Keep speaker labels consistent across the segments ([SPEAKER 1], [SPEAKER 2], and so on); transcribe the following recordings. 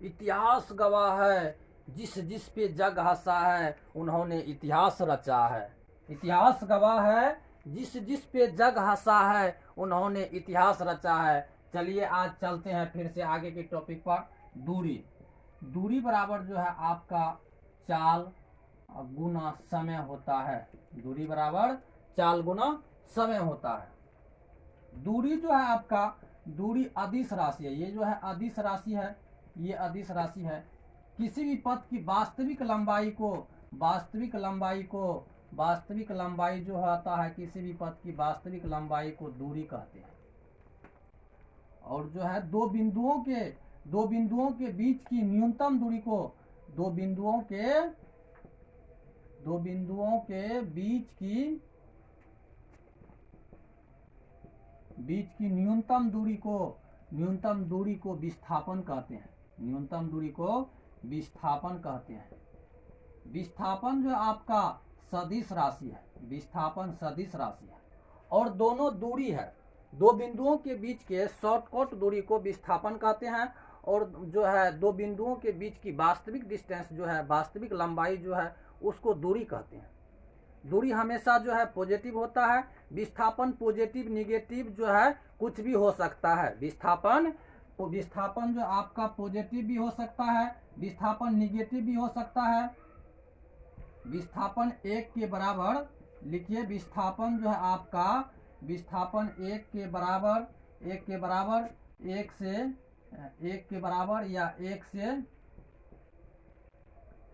[SPEAKER 1] इतिहास गवाह है, जिस जिस पे जग हंसा है उन्होंने इतिहास रचा है। इतिहास गवाह है, जिस जिस पे जग हंसा है उन्होंने इतिहास रचा है। चलिए आज चलते हैं फिर से आगे के टॉपिक पर। दूरी। दूरी बराबर जो है आपका चाल गुना समय होता है। दूरी बराबर चाल गुना समय होता है। दूरी जो है आपका, दूरी अदिश राशि है। ये जो है अदिश राशि है, ये अदिश राशि है। किसी भी पथ की वास्तविक लंबाई को वास्तविक लंबाई जो होता है, किसी भी पथ की वास्तविक लंबाई को दूरी कहते हैं। और जो है दो बिंदुओं के बीच की न्यूनतम दूरी को दो बिंदुओं के बीच की न्यूनतम दूरी को विस्थापन कहते हैं। न्यूनतम दूरी को विस्थापन कहते हैं। विस्थापन जो आपका सदिश राशि है, विस्थापन सदिश राशि है। और दोनों दूरी है, दो बिंदुओं के बीच के शॉर्टकट दूरी को विस्थापन कहते हैं। और जो है दो बिंदुओं के बीच की वास्तविक डिस्टेंस जो है, वास्तविक लंबाई जो है, उसको दूरी कहते हैं। दूरी हमेशा जो है पॉजिटिव होता है। विस्थापन पॉजिटिव निगेटिव जो है कुछ भी हो सकता है। विस्थापन जो आपका पॉजिटिव भी हो सकता है, विस्थापन निगेटिव भी हो सकता है। विस्थापन 1 के बराबर लिखिए। विस्थापन जो है आपका, विस्थापन 1 के बराबर या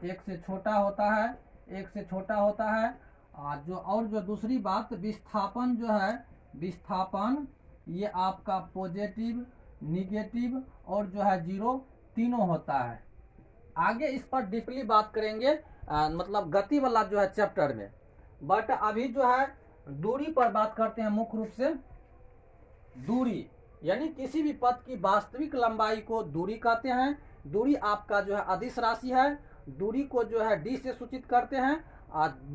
[SPEAKER 1] 1 से छोटा होता है, 1 से छोटा होता है। और जो दूसरी बात, विस्थापन जो है, विस्थापन ये आपका पॉजिटिव निगेटिव और जो है जीरो तीनों होता है। आगे इस पर डीपली बात करेंगे, मतलब गति वाला जो है चैप्टर में। बट अभी जो है दूरी पर बात करते हैं मुख्य रूप से। दूरी यानी किसी भी पथ की वास्तविक लंबाई को दूरी कहते हैं। दूरी आपका जो है अदिश राशि है। दूरी को जो है डी से सूचित करते हैं।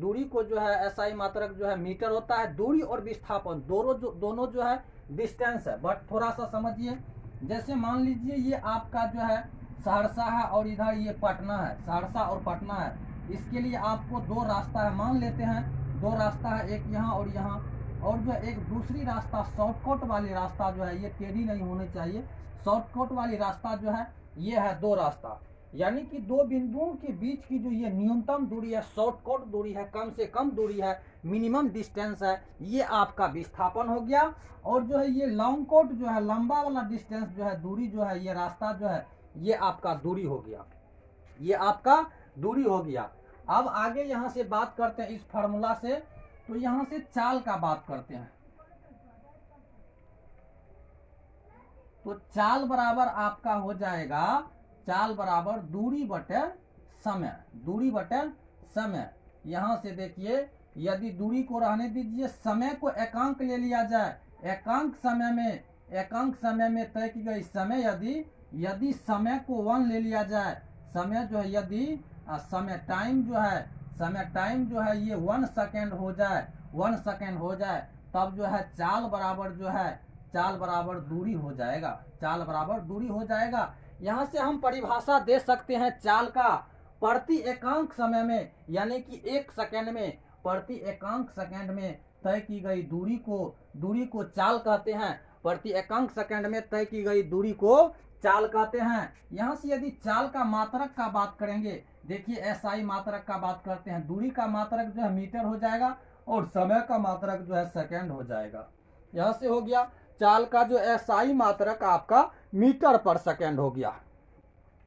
[SPEAKER 1] दूरी को जो है एसआई मात्रक जो है मीटर होता है। दूरी और विस्थापन दोनों जो है डिस्टेंस है। बट थोड़ा सा समझिए, जैसे मान लीजिए ये आपका जो है सहरसा है और इधर ये पटना है, सहरसा और पटना है। इसके लिए आपको दो रास्ता है, मान लेते हैं दो रास्ता है, एक यहाँ और यहाँ। और जो एक दूसरी रास्ता शॉर्टकट वाली रास्ता जो है, ये टेढ़ी नहीं होनी चाहिए। शॉर्टकट वाली रास्ता जो है ये है दो रास्ता, यानी कि दो बिंदुओं के बीच की जो ये न्यूनतम दूरी है, शॉर्टकट दूरी है, कम से कम दूरी है, मिनिमम डिस्टेंस है, ये आपका विस्थापन हो गया। और जो है ये लॉन्ग कट जो है, लंबा वाला डिस्टेंस जो है, दूरी जो है, ये रास्ता जो है, ये आपका दूरी हो गया, ये आपका दूरी हो गया। अब आगे यहाँ से बात करते हैं इस फार्मूला से, तो यहाँ से चाल का बात करते हैं। तो चाल बराबर आपका हो जाएगा, चाल बराबर दूरी बटे समय, दूरी बटे समय। यहाँ से देखिए, यदि दूरी को रहने दीजिए, समय को एकांक ले लिया जाए, एकांक समय में तय की गई समय, यदि समय को 1 ले लिया जाए, समय जो है यदि समय टाइम जो है ये 1 सेकेंड हो जाए, 1 सेकेंड हो जाए, तब जो है चाल बराबर दूरी हो जाएगा, चाल बराबर दूरी हो जाएगा। यहाँ से हम परिभाषा दे सकते हैं चाल का, प्रति एकांक समय में, यानी कि 1 सेकेंड में, प्रति एकांक सेकेंड में तय की गई दूरी को चाल कहते हैं। प्रति एकांक सेकेंड में तय की गई दूरी को चाल कहते हैं। यहाँ से यदि चाल का मात्रक का बात करेंगे, देखिए एसआई मात्रक का बात करते हैं, दूरी का मात्रक जो है मीटर हो जाएगा और समय का मात्रक जो है सेकेंड हो जाएगा। यहाँ से हो गया चाल का जो एसआई मात्रक आपका मीटर पर सेकेंड हो गया।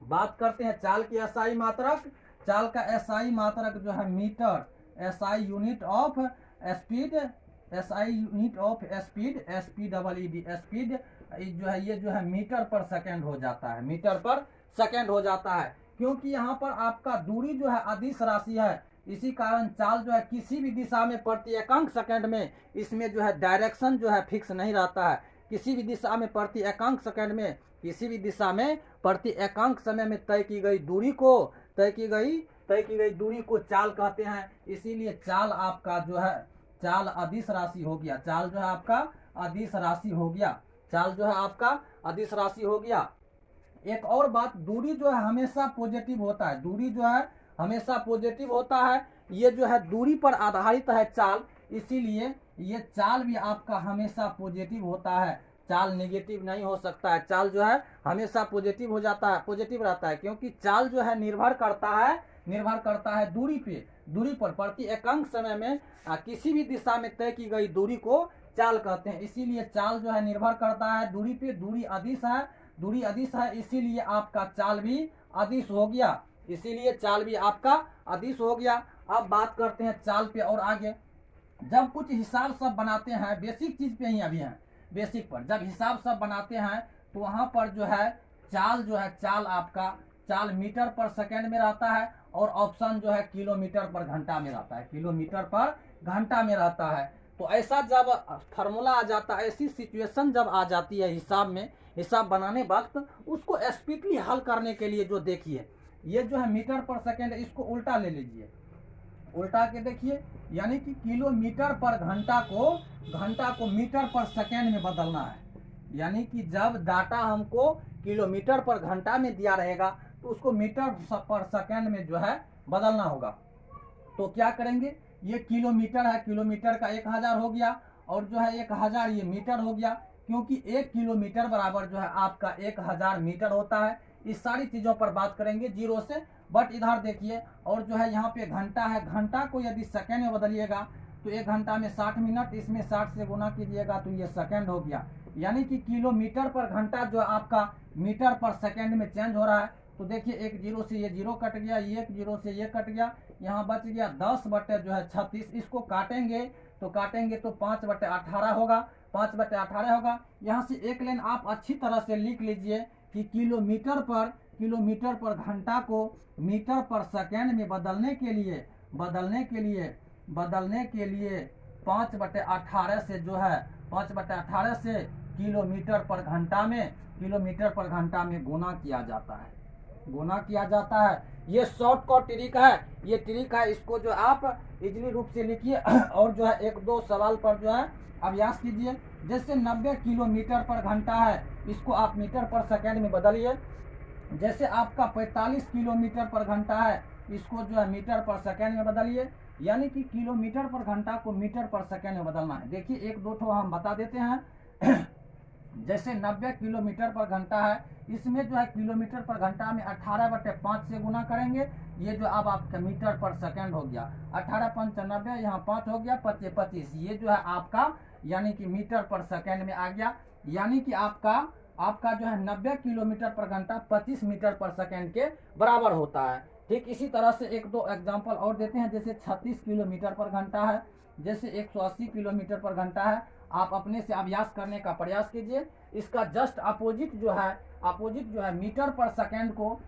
[SPEAKER 1] बात करते हैं चाल की एसआई मात्रक। चाल का एसआई मात्रक जो है metre, SI unit of speed, speed जो है ये जो है मीटर पर सेकेंड हो जाता है, मीटर पर सेकेंड हो जाता है। क्योंकि यहाँ पर आपका दूरी जो है अदिश राशि है, इसी कारण चाल जो है किसी भी दिशा में प्रति एकांक सेकेंड में, इसमें जो है डायरेक्शन जो है फिक्स नहीं रहता है। किसी भी दिशा में प्रति एकांक सेकेंड में, किसी भी दिशा में प्रति एकांक समय में तय की गई दूरी को चाल कहते हैं। इसीलिए चाल आपका जो है चाल अदिश राशि हो गया, चाल जो है आपका अदिश राशि हो गया, चाल जो है आपका अदिश राशि हो गया। एक और बात, दूरी जो है हमेशा पॉजिटिव होता है, दूरी जो है हमेशा पॉजिटिव होता है। ये जो है दूरी पर आधारित है चाल, इसीलिए ये चाल भी आपका हमेशा पॉजिटिव होता है, चाल नेगेटिव नहीं हो सकता है। चाल जो है हमेशा पॉजिटिव हो जाता है, पॉजिटिव रहता है, क्योंकि चाल जो है निर्भर करता है दूरी पर प्रति एकांक समय में किसी भी दिशा में तय की गई दूरी को चाल कहते हैं। इसीलिए चाल जो है निर्भर करता है दूरी पे, दूरी अदिश है, इसीलिए आपका चाल भी अदिश हो गया, इसीलिए चाल भी आपका अदिश हो गया। अब बात करते हैं चाल पे और आगे। जब कुछ हिसाब सब बनाते हैं, बेसिक चीज पे ही अभी है, बेसिक पर जब हिसाब सब बनाते हैं तो वहां पर जो है चाल आपका चाल मीटर पर सेकेंड में रहता है, और ऑप्शन जो है किलोमीटर पर घंटा में रहता है, किलोमीटर पर घंटा में रहता है। तो ऐसा जब फार्मूला आ जाता है, ऐसी सिचुएशन जब आ जाती है हिसाब में, हिसाब बनाने वक्त, उसको स्पीडली हल करने के लिए जो देखिए, ये जो है मीटर पर सेकेंड, इसको उल्टा ले लीजिए, उल्टा के देखिए, यानी कि किलोमीटर पर घंटा को मीटर पर सेकेंड में बदलना है। यानी कि जब डाटा हमको किलोमीटर पर घंटा में दिया रहेगा तो उसको मीटर पर सेकेंड में जो है बदलना होगा। तो क्या करेंगे, ये किलोमीटर है, किलोमीटर का 1000 हो गया, और जो है 1000 ये मीटर हो गया, क्योंकि 1 किलोमीटर बराबर जो है आपका 1000 मीटर होता है। इस सारी चीजों पर बात करेंगे जीरो से। बट इधर देखिए, और जो है यहाँ पे घंटा है, घंटा को यदि सेकेंड में बदलिएगा तो 1 घंटा में 60 मिनट, इसमें 60 से गुना कीजिएगा तो ये सेकेंड हो गया। यानी कि किलोमीटर पर घंटा जो आपका मीटर पर सेकेंड में चेंज हो रहा है। तो देखिए, एक जीरो से ये जीरो कट गया, एक जीरो से ये कट गया, यहाँ बच गया 10/36। इसको काटेंगे तो 5/18 होगा, 5/18 होगा। यहाँ से एक लाइन आप अच्छी तरह से लिख लीजिए कि किलोमीटर पर घंटा को मीटर पर सेकेंड में बदलने के लिए 5/18 से जो है 5/18 से किलोमीटर पर घंटा में गुना किया जाता है। ये शॉर्टकट ट्रिक है, इसको जो आप इजली रूप से लिखिए। और जो है 1-2 सवाल पर जो है अभ्यास कीजिए। जैसे 90 किलोमीटर पर घंटा है, इसको आप मीटर पर सेकेंड में बदलिए। जैसे आपका 45 किलोमीटर पर घंटा है, इसको जो है मीटर पर सेकेंड में बदलिए। यानी कि किलोमीटर पर घंटा को मीटर पर सेकेंड में बदलना है। देखिए 1-2 ठो हम बता देते हैं। जैसे 90 किलोमीटर पर घंटा है, इसमें जो है किलोमीटर पर घंटा में 18/5 से गुना करेंगे। ये जो अब आपका मीटर पर सेकेंड हो गया, 18×5 = 90, यहाँ 5 हो गया, 25। ये जो है आपका यानी कि मीटर पर सेकेंड में आ गया। यानी कि आपका जो है 90 किलोमीटर पर घंटा 25 मीटर पर सेकेंड के बराबर होता है। ठीक इसी तरह से 1-2 एग्जाम्पल और देते हैं। जैसे 36 किलोमीटर पर घंटा है, जैसे 180 किलोमीटर पर घंटा है। आप अपने से अभ्यास करने का प्रयास कीजिए। इसका जस्ट अपोजिट जो है मीटर पर सेकेंड को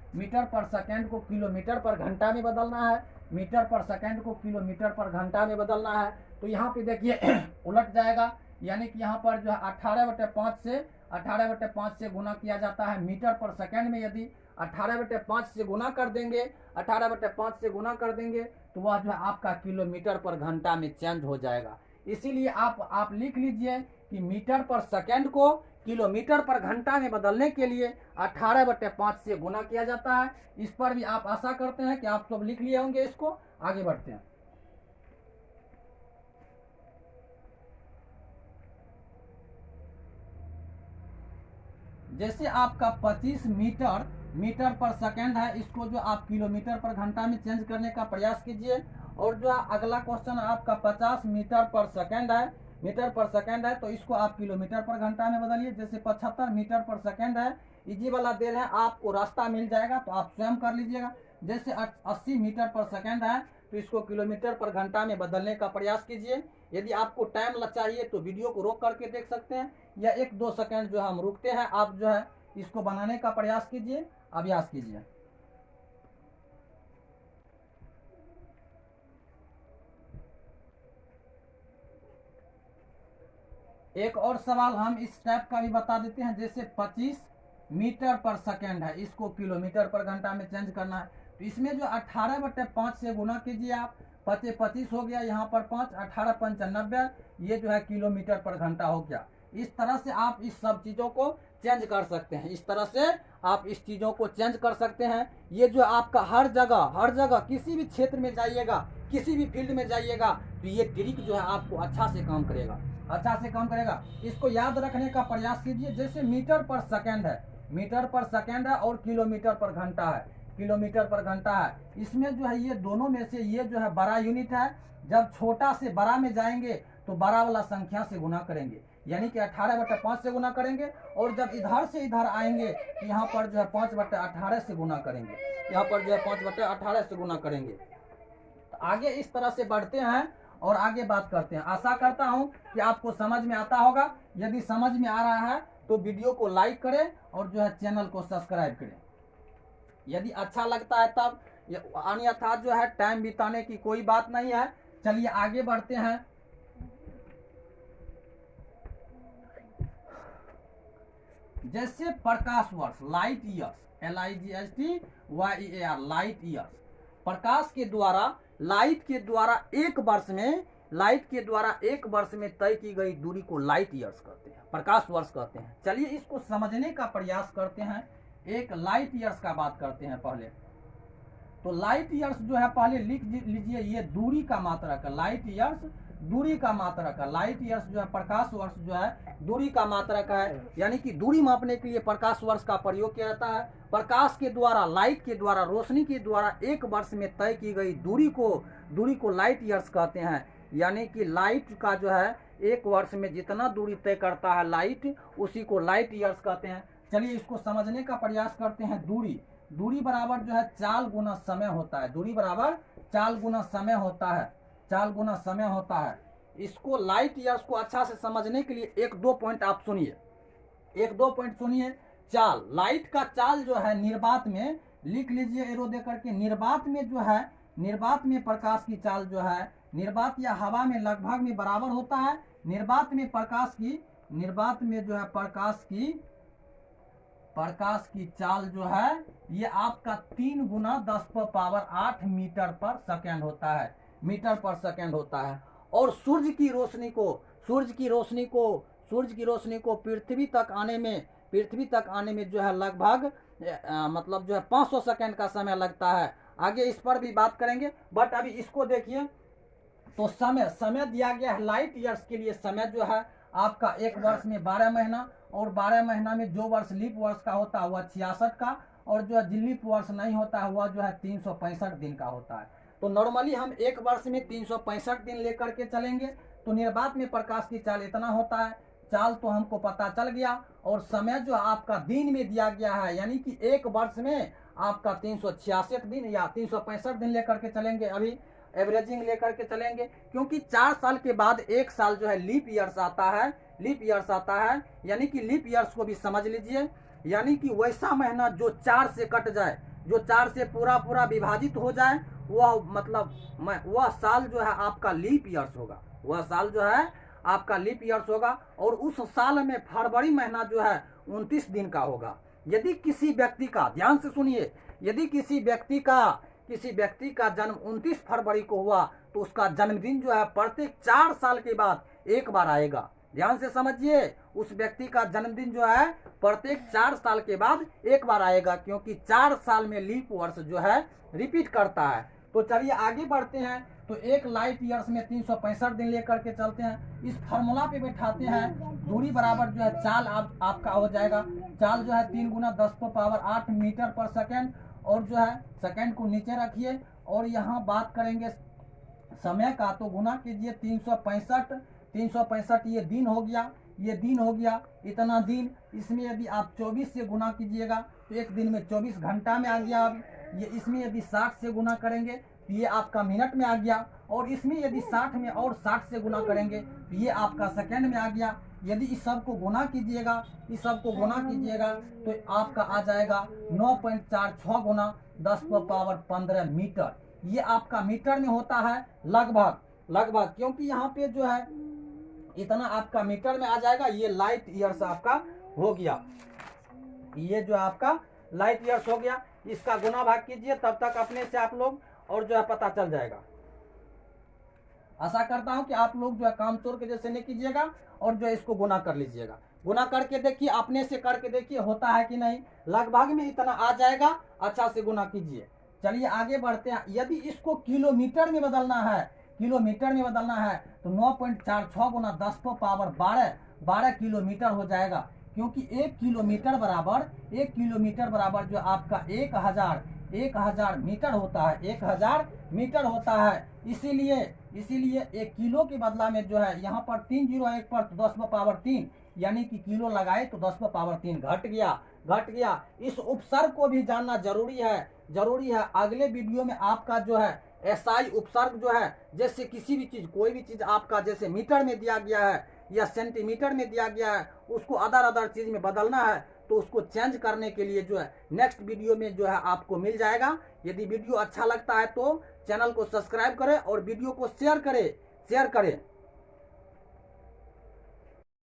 [SPEAKER 1] किलोमीटर पर घंटा में बदलना है, मीटर पर सेकेंड को किलोमीटर पर घंटा में बदलना है। तो यहाँ पे देखिए उलट जाएगा। यानी कि यहाँ पर जो है 18/5 से गुना किया जाता है मीटर पर सेकेंड में। यदि 18/5 से गुना कर देंगे, 18/5 से गुना कर देंगे तो वह जो है आपका किलोमीटर पर घंटा में चेंज हो जाएगा। इसीलिए आप लिख लीजिए कि मीटर पर सेकेंड को किलोमीटर पर घंटा में बदलने के लिए 18/5 से गुना किया जाता है। इस पर भी आप आशा करते हैं कि आप सब लिख लिए होंगे। इसको आगे बढ़ते हैं। जैसे आपका 25 मीटर पर सेकेंड है, इसको जो आप किलोमीटर पर घंटा में चेंज करने का प्रयास कीजिए। और जो अगला क्वेश्चन आपका 50 मीटर पर सेकेंड है, तो इसको आप किलोमीटर पर घंटा में बदलिए। जैसे 75 मीटर पर सेकेंड है, इजी वाला दे रहे हैं, आपको रास्ता मिल जाएगा तो आप स्वयं कर लीजिएगा। जैसे 80 मीटर पर सेकेंड है, तो इसको किलोमीटर पर घंटा में बदलने का प्रयास कीजिए। यदि आपको टाइम चाहिए तो वीडियो को रोक करके देख सकते हैं, या 1-2 सेकेंड जो हम रुकते हैं, आप जो है इसको बनाने का प्रयास कीजिए, अभ्यास कीजिए। एक और सवाल हम इस टाइप का भी बता देते हैं। जैसे 25 मीटर पर सेकेंड है, इसको किलोमीटर पर घंटा में चेंज करना है। तो इसमें जो 18/5 से गुना कीजिए आप, 25 हो गया, यहाँ पर 5, 18×5 = 90, ये जो है किलोमीटर पर घंटा हो गया। इस तरह से आप इस सब चीज़ों को चेंज कर सकते हैं। इस तरह से आप इस चीज़ों को चेंज कर सकते हैं। ये जो आपका हर जगह किसी भी क्षेत्र में जाइएगा, किसी भी फील्ड में जाइएगा, तो ये ट्रिक जो है आपको अच्छा से काम करेगा, अच्छा से काम करेगा। इसको याद रखने का प्रयास कीजिए। जैसे मीटर पर सेकंड है, मीटर पर सेकंड है, और किलोमीटर पर घंटा है, किलोमीटर पर घंटा है। इसमें जो है ये दोनों में से ये जो है बड़ा यूनिट है। जब छोटा से बड़ा में जाएंगे तो बड़ा वाला संख्या से गुना करेंगे, यानी कि 18/5 से गुना करेंगे। और जब इधर से इधर आएंगे तो यहाँ पर जो है 5/18 से गुना करेंगे, यहाँ पर जो है 5/18 से गुना करेंगे। तो आगे इस तरह से बढ़ते हैं और आगे बात करते हैं। आशा करता हूँ कि आपको समझ में आता होगा। यदि समझ में आ रहा है तो वीडियो को लाइक करें और जो है चैनल को सब्सक्राइब करें, यदि अच्छा लगता है तब। अन्यथा जो है टाइम बिताने की कोई बात नहीं है। चलिए आगे बढ़ते हैं। जैसे प्रकाश वर्ष, light years, LIGHTYEAR, light years. प्रकाश के द्वारा, लाइट के द्वारा एक वर्ष में तय की गई दूरी को लाइट ईयर्स कहते हैं, प्रकाश वर्ष कहते हैं। चलिए इसको समझने का प्रयास करते हैं। एक लाइट ईयर्स का बात करते हैं पहले। तो लाइट ईयर्स जो है पहले लिख लीजिए, ये दूरी का मात्रक है। लाइट ईयर्स दूरी का मात्रक है। लाइट ईयर्स जो है प्रकाश वर्ष जो है दूरी का मात्रक है, यानी कि दूरी मापने के लिए प्रकाश वर्ष का प्रयोग किया जाता है। प्रकाश के द्वारा, लाइट के द्वारा, रोशनी के द्वारा एक वर्ष में तय की गई दूरी को लाइट ईयर्स कहते हैं। यानी कि लाइट का जो है एक वर्ष में जितना दूरी तय करता है लाइट, उसी को लाइट ईयर्स कहते हैं। चलिए इसको समझने का प्रयास करते हैं। दूरी बराबर जो है चाल गुना समय होता है। दूरी बराबर चाल गुना समय होता है, चाल गुना समय होता है। इसको लाइट ईयर्स को अच्छा से समझने के लिए एक दो पॉइंट आप सुनिए, एक दो पॉइंट सुनिए। चाल, लाइट का चाल जो है निर्वात में, लिख लीजिए एरो दे करके, निर्वात में जो है, निर्वात में प्रकाश की चाल जो है निर्वात या हवा में लगभग में बराबर होता है। निर्वात में जो है प्रकाश की चाल जो है ये आपका 3 गुना 10⁸ मीटर पर सेकेंड होता है, मीटर पर सेकेंड होता है। और सूर्य की रोशनी को पृथ्वी तक आने में जो है लगभग मतलब जो है 500 सेकेंड का समय लगता है। आगे इस पर भी बात करेंगे, बट अभी इसको देखिए। तो समय दिया गया है लाइट ईयर्स के लिए। समय जो है आपका एक वर्ष में 12 महीना, और 12 महीना में जो वर्ष लीप वर्ष का होता है वह 66 का, और जो है लीप वर्ष नहीं होता है वह जो है 365 दिन का होता है। तो नॉर्मली हम एक वर्ष में 365 दिन लेकर के चलेंगे। तो निर्वात में प्रकाश की चाल इतना होता है। चाल तो हमको पता चल गया। और समय जो आपका दिन में दिया गया है, यानी कि एक वर्ष में आपका 366 दिन या 365 दिन लेकर के चलेंगे। अभी एवरेजिंग लेकर के चलेंगे, क्योंकि 4 साल के बाद एक साल जो है लीप ईयर्स आता है, लीप ईयर्स आता है। यानी कि लीप ईयर्स को भी समझ लीजिए, यानी कि वैसा महीना जो 4 से कट जाए, जो 4 से पूरा विभाजित हो जाए, वह मतलब वह साल जो है आपका लीप ईयर्स होगा, वह साल जो है आपका लीप ईयर्स होगा। और उस साल में फरवरी महीना जो है 29 दिन का होगा। यदि किसी व्यक्ति का, ध्यान से सुनिए, यदि किसी व्यक्ति का जन्म 29 फरवरी को हुआ तो उसका जन्मदिन जो है प्रत्येक 4 साल के बाद एक बार आएगा। ध्यान से समझिए, उस व्यक्ति का जन्मदिन जो है प्रत्येक 4 साल के बाद एक बार आएगा, क्योंकि 4 साल में लीप वर्ष जो है रिपीट करता है। तो चलिए आगे बढ़ते हैं। तो एक लाइट ईयर्स में 365 दिन लेकर के चलते हैं। इस फार्मूला पे बैठाते हैं। दूरी बराबर जो है चाल आपका हो जाएगा। चाल जो है 3 गुना 10⁸ मीटर पर सेकेंड, और जो है सेकेंड को नीचे रखिए। और यहाँ बात करेंगे समय का, तो गुना कीजिए 365 ये दिन हो गया, ये दिन हो गया, इतना दिन। इसमें यदि आप 24 से गुना कीजिएगा तो एक दिन में 24 घंटा में आ गया। अब ये इसमें यदि 60 से गुना करेंगे तो ये आपका मिनट में आ गया। और इसमें यदि 60 में और 60 से गुना करेंगे तो ये आपका सेकेंड में आ गया। यदि इस सब को गुना कीजिएगा, तो आपका आ जाएगा 9.46 गुना 10⁻15 मीटर। ये आपका मीटर में होता है लगभग, क्योंकि यहाँ पे जो है इतना आपका मीटर में आ जाएगा। ये लाइट ईयर्स आपका हो गया, ये जो आपका लाइट ईयर्स हो गया। इसका गुना भाग कीजिए, तब तक अपने से आप लोग और जो है पता चल जाएगा। आशा करता हूं कि आप लोग जो है काम चोर के जैसे नहीं कीजिएगा और जो है इसको गुना कर लीजिएगा। गुना करके देखिए, अपने से करके देखिए होता है कि नहीं, लगभग में इतना आ जाएगा। अच्छा से गुना कीजिए। चलिए आगे बढ़ते हैं। यदि इसको किलोमीटर में बदलना है, किलोमीटर में बदलना है तो 9.46 गुना 10 को पावर 12 किलोमीटर हो जाएगा, क्योंकि 1 किलोमीटर बराबर जो आपका 1000 मीटर होता है, 1000 मीटर होता है। इसीलिए 1 किलो के बदला में जो है यहाँ पर 3 जीरो है, 1 पर तो 10 को पावर 3, यानी कि किलो लगाए तो 10 को पावर 3 घट गया। इस उपसर्ग को भी जानना जरूरी है। अगले वीडियो में आपका जो है एसआई उपसर्ग जो है, जैसे किसी भी चीज, कोई भी चीज आपका जैसे मीटर में दिया गया है या सेंटीमीटर में दिया गया है, उसको अदर चीज में बदलना है तो उसको चेंज करने के लिए जो है नेक्स्ट वीडियो में जो है आपको मिल जाएगा। यदि वीडियो अच्छा लगता है तो चैनल को सब्सक्राइब करें और वीडियो को शेयर करें।